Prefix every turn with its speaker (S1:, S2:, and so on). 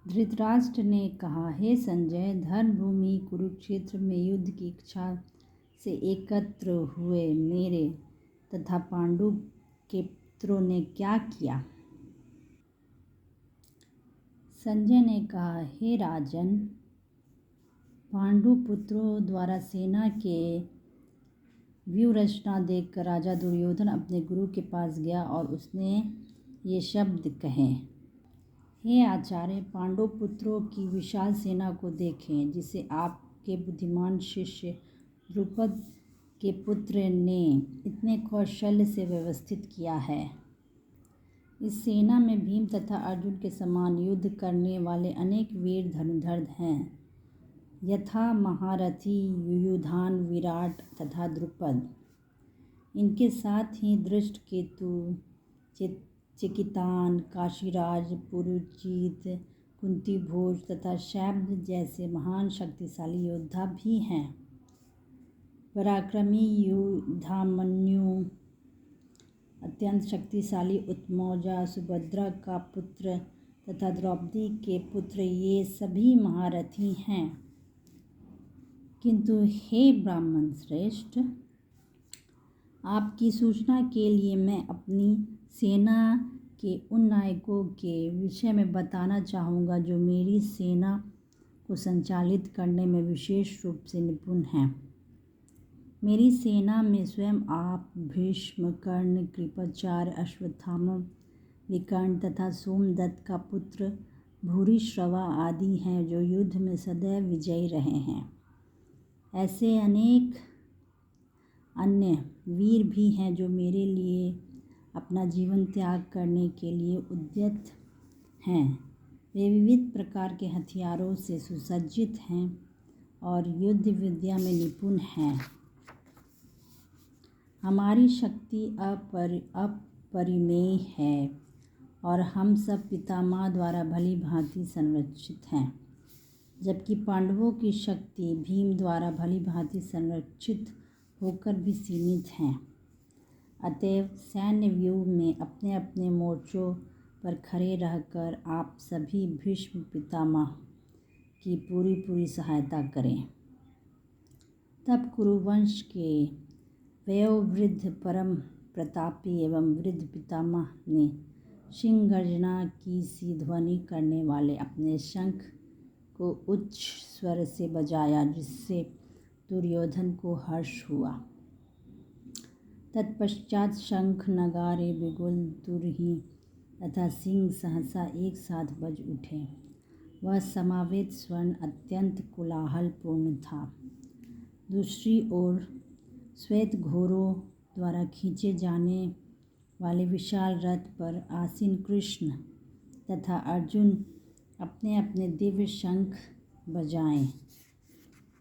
S1: धृतराष्ट्र ने कहा, हे संजय, धर्मभूमि कुरुक्षेत्र में युद्ध की इच्छा से एकत्र हुए मेरे तथा पांडु के पुत्रों ने क्या किया? संजय ने कहा, हे राजन, पांडु पुत्रों द्वारा सेना के व्यूह रचना देखकर राजा दुर्योधन अपने गुरु के पास गया और उसने ये शब्द कहे, हे आचार्य, पांडु पुत्रों की विशाल सेना को देखें, जिसे आपके बुद्धिमान शिष्य द्रुपद के पुत्र ने इतने कौशल्य से व्यवस्थित किया है। इस सेना में भीम तथा अर्जुन के समान युद्ध करने वाले अनेक वीर धनुर्धर हैं, यथा महारथी युयुधान, विराट तथा द्रुपद। इनके साथ ही धृष्टकेतु, चिकितान, काशीराज, पुरुजित, कुंतीभोज तथा शैब्य जैसे महान शक्तिशाली योद्धा भी हैं। पराक्रमी युधामन्यु, अत्यंत शक्तिशाली उत्मौजा, सुभद्रा का पुत्र तथा द्रौपदी के पुत्र, ये सभी महारथी हैं। किंतु हे ब्राह्मण श्रेष्ठ, आपकी सूचना के लिए मैं अपनी सेना के उन नायकों के विषय में बताना चाहूँगा जो मेरी सेना को संचालित करने में विशेष रूप से निपुण हैं। मेरी सेना में स्वयं आप, भीष्म, कर्ण, कृपाचार्य, अश्वत्थामा, विकर्ण तथा सोमदत्त का पुत्र भूरिश्रवा आदि हैं, जो युद्ध में सदैव विजयी रहे हैं। ऐसे अनेक अन्य वीर भी हैं जो मेरे लिए अपना जीवन त्याग करने के लिए उद्यत हैं। वे विविध प्रकार के हथियारों से सुसज्जित हैं और युद्ध विद्या में निपुण हैं। हमारी शक्ति अपरिमेय है और हम सब पितामह द्वारा भली भांति संरक्षित हैं, जबकि पांडवों की शक्ति भीम द्वारा भली भांति संरक्षित होकर भी सीमित हैं। अतएव सैन्य व्यूह में अपने अपने मोर्चों पर खड़े रहकर आप सभी भीष्म पितामह की पूरी सहायता करें। तब कुरुवंश के वयोवृद्ध परम प्रतापी एवं वृद्ध पितामह ने सिंह गर्जना की सी ध्वनि करने वाले अपने शंख को उच्च स्वर से बजाया, जिससे दुर्योधन को हर्ष हुआ। तत्पश्चात शंख, नगारे, बिगुल, तुरही तथा सिंह सहसा एक साथ बज उठे। वह समावेत स्वर्ण अत्यंत कोलाहलपूर्ण था। दूसरी ओर श्वेत घोड़ों द्वारा खींचे जाने वाले विशाल रथ पर आसीन कृष्ण तथा अर्जुन अपने अपने दिव्य शंख बजाएं